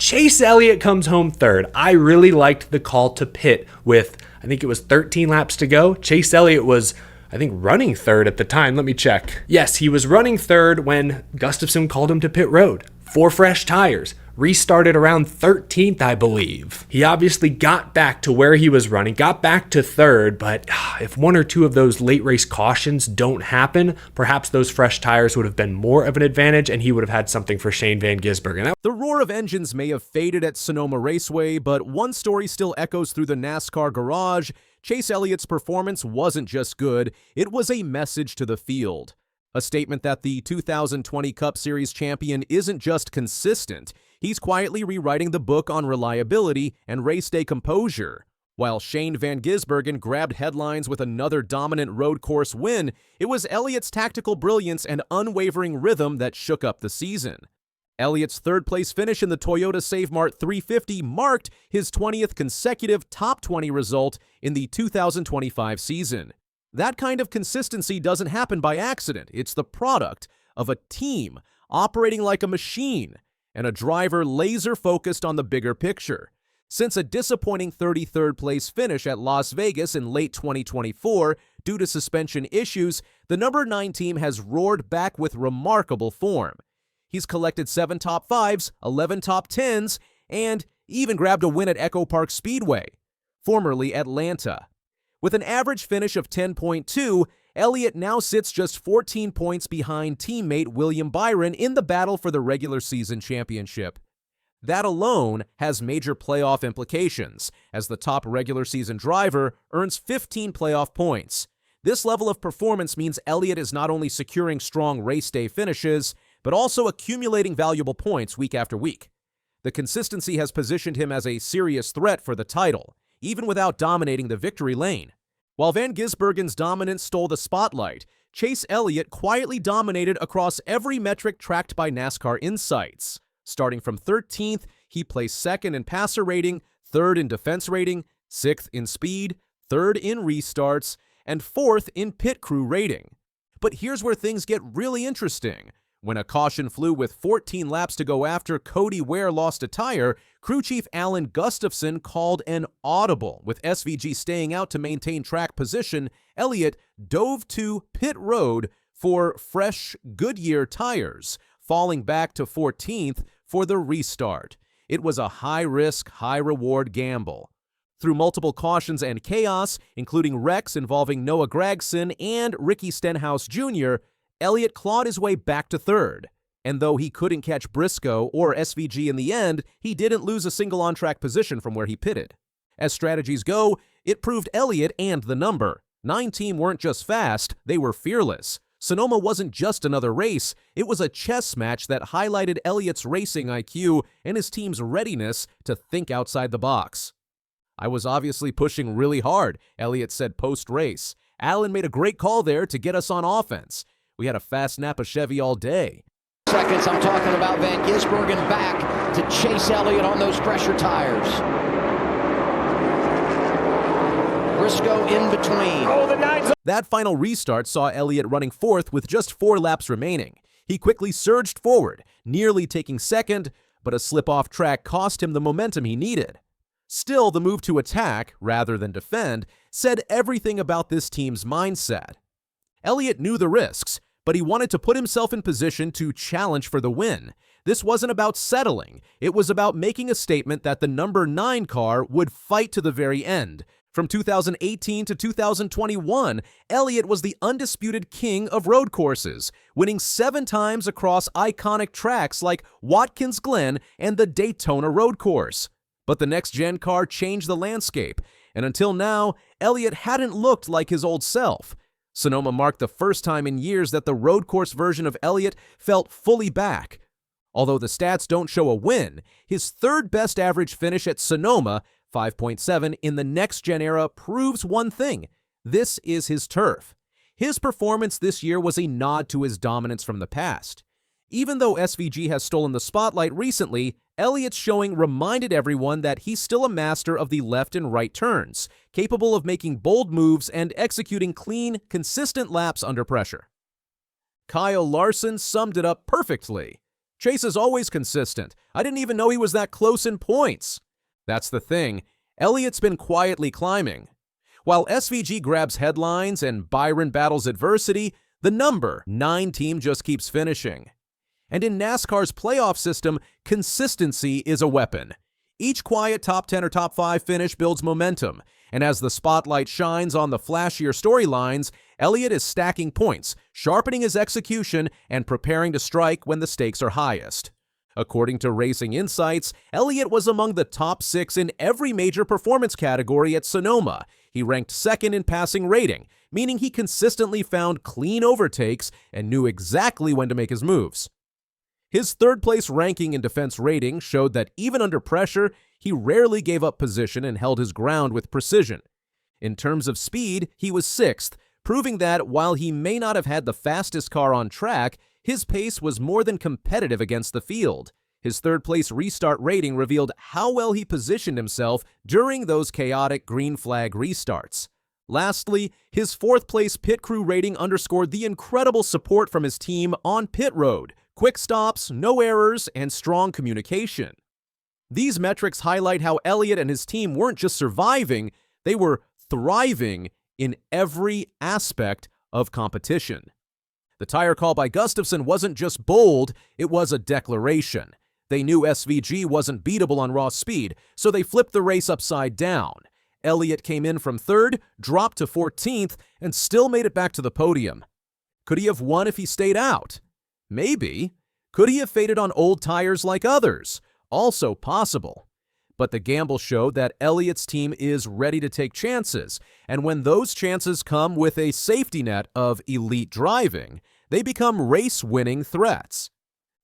Chase Elliott comes home third. I really liked the call to pit with, I think it was 13 laps to go. Chase Elliott was, I think, running third at the time. Let me check. Yes, he was running third when Gustafson called him to pit road. 4 fresh tires. Restarted around 13th, I believe. He obviously got back to where he was running, got back to third, but if 1 or 2 of those late race cautions don't happen, perhaps those fresh tires would have been more of an advantage and he would have had something for Shane Van Gisbergen. The roar of engines may have faded at Sonoma Raceway, but one story still echoes through the NASCAR garage. Chase Elliott's performance wasn't just good, it was a message to the field. A statement that the 2020 Cup Series champion isn't just consistent, he's quietly rewriting the book on reliability and race day composure. While Shane Van Gisbergen grabbed headlines with another dominant road course win, it was Elliott's tactical brilliance and unwavering rhythm that shook up the season. Elliott's third-place finish in the Toyota Save Mart 350 marked his 20th consecutive top 20 result in the 2025 season. That kind of consistency doesn't happen by accident. It's the product of a team operating like a machine and a driver laser-focused on the bigger picture. Since a disappointing 33rd place finish at Las Vegas in late 2024 due to suspension issues, the number 9 team has roared back with remarkable form. He's collected 7 top 5s, 11 top 10s, and even grabbed a win at Echo Park Speedway, formerly Atlanta. With an average finish of 10.2, Elliott now sits just 14 points behind teammate William Byron in the battle for the regular season championship. That alone has major playoff implications, as the top regular season driver earns 15 playoff points. This level of performance means Elliott is not only securing strong race day finishes, but also accumulating valuable points week after week. The consistency has positioned him as a serious threat for the title, even without dominating the victory lane. While Van Gisbergen's dominance stole the spotlight, Chase Elliott quietly dominated across every metric tracked by NASCAR Insights. Starting from 13th, he placed 2nd in passer rating, 3rd in defense rating, 6th in speed, 3rd in restarts, and 4th in pit crew rating. But here's where things get really interesting. When a caution flew with 14 laps to go after Cody Ware lost a tire, crew chief Alan Gustafson called an audible. With SVG staying out to maintain track position, Elliott dove to pit road for fresh Goodyear tires, falling back to 14th for the restart. It was a high-risk, high-reward gamble. Through multiple cautions and chaos, including wrecks involving Noah Gragson and Ricky Stenhouse Jr., Elliott clawed his way back to 3rd. And though he couldn't catch Briscoe or SVG in the end, he didn't lose a single on-track position from where he pitted. As strategies go, it proved Elliott and the number. 9 team weren't just fast, they were fearless. Sonoma wasn't just another race, it was a chess match that highlighted Elliott's racing IQ and his team's readiness to think outside the box. "I was obviously pushing really hard," Elliott said post-race. "Alan made a great call there to get us on offense. We had a fast Napa Chevy all day." Seconds, I'm talking about Van Gisbergen back to Chase Elliott on those pressure tires. Briscoe in between. That final restart saw Elliott running 4th with just 4 laps remaining. He quickly surged forward, nearly taking 2nd, but a slip off track cost him the momentum he needed. Still, the move to attack, rather than defend, said everything about this team's mindset. Elliott knew the risks, but he wanted to put himself in position to challenge for the win. This wasn't about settling. It was about making a statement that the number 9 car would fight to the very end. From 2018 to 2021, Elliott was the undisputed king of road courses, winning 7 times across iconic tracks like Watkins Glen and the Daytona Road Course. But the next-gen car changed the landscape, and until now, Elliott hadn't looked like his old self. Sonoma marked the first time in years that the road course version of Elliott felt fully back. Although the stats don't show a win, his 3rd best average finish at Sonoma, 5.7, in the next-gen era proves one thing: this is his turf. His performance this year was a nod to his dominance from the past. Even though SVG has stolen the spotlight recently, Elliott's showing reminded everyone that he's still a master of the left and right turns, capable of making bold moves and executing clean, consistent laps under pressure. Kyle Larson summed it up perfectly. Chase is always consistent. I didn't even know he was that close in points. That's the thing. Elliott's been quietly climbing. While SVG grabs headlines and Byron battles adversity, the number 9 team just keeps finishing. And in NASCAR's playoff system, consistency is a weapon. Each quiet top 10 or top 5 finish builds momentum, and as the spotlight shines on the flashier storylines, Elliott is stacking points, sharpening his execution, and preparing to strike when the stakes are highest. According to Racing Insights, Elliott was among the top 6 in every major performance category at Sonoma. He ranked second in passing rating, meaning he consistently found clean overtakes and knew exactly when to make his moves. His third-place ranking in defense rating showed that even under pressure, he rarely gave up position and held his ground with precision. In terms of speed, he was 6th, proving that while he may not have had the fastest car on track, his pace was more than competitive against the field. His third-place restart rating revealed how well he positioned himself during those chaotic green flag restarts. Lastly, his fourth-place pit crew rating underscored the incredible support from his team on pit road, quick stops, no errors, and strong communication. These metrics highlight how Elliott and his team weren't just surviving, they were thriving in every aspect of competition. The tire call by Gustafson wasn't just bold, it was a declaration. They knew SVG wasn't beatable on raw speed, so they flipped the race upside down. Elliott came in from 3rd, dropped to 14th, and still made it back to the podium. Could he have won if he stayed out? Maybe. Could he have faded on old tires like others? Also possible. But the gamble showed that Elliott's team is ready to take chances, and when those chances come with a safety net of elite driving, they become race-winning threats.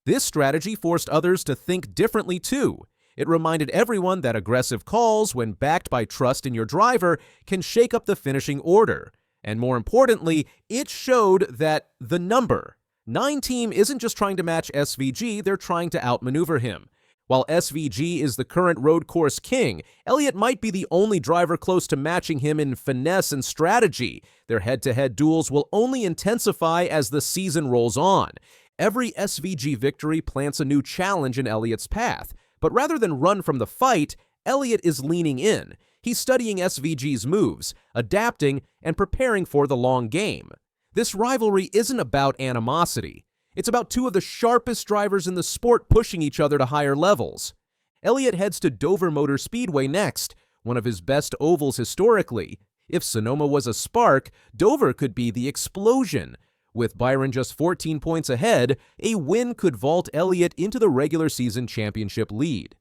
This strategy forced others to think differently too. It reminded everyone that aggressive calls, when backed by trust in your driver, can shake up the finishing order. And more importantly, it showed that the number 9 team isn't just trying to match SVG, they're trying to outmaneuver him. While SVG is the current road course king, Elliott might be the only driver close to matching him in finesse and strategy. Their head-to-head duels will only intensify as the season rolls on. Every SVG victory plants a new challenge in Elliott's path, but rather than run from the fight, Elliott is leaning in. He's studying SVG's moves, adapting, and preparing for the long game. This rivalry isn't about animosity. It's about 2 of the sharpest drivers in the sport pushing each other to higher levels. Elliott heads to Dover Motor Speedway next, one of his best ovals historically. If Sonoma was a spark, Dover could be the explosion. With Byron just 14 points ahead, a win could vault Elliott into the regular season championship lead.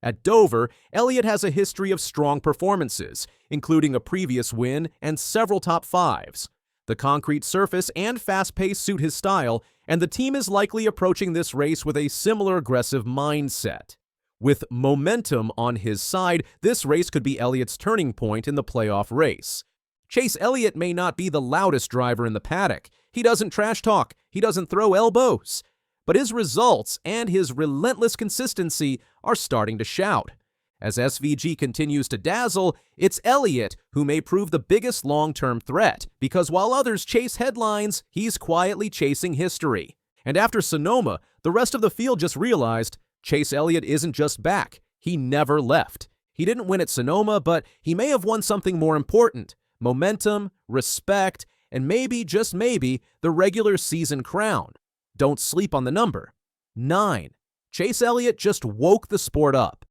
At Dover, Elliott has a history of strong performances, including a previous win and several top 5s. The concrete surface and fast pace suit his style, and the team is likely approaching this race with a similar aggressive mindset. With momentum on his side, this race could be Elliott's turning point in the playoff race. Chase Elliott may not be the loudest driver in the paddock. He doesn't trash talk. He doesn't throw elbows. But his results and his relentless consistency are starting to shout. As SVG continues to dazzle, it's Elliott who may prove the biggest long-term threat, because while others chase headlines, he's quietly chasing history. And after Sonoma, the rest of the field just realized Chase Elliott isn't just back, he never left. He didn't win at Sonoma, but he may have won something more important: momentum, respect, and maybe, just maybe, the regular season crown. Don't sleep on the number 9. Chase Elliott just woke the sport up.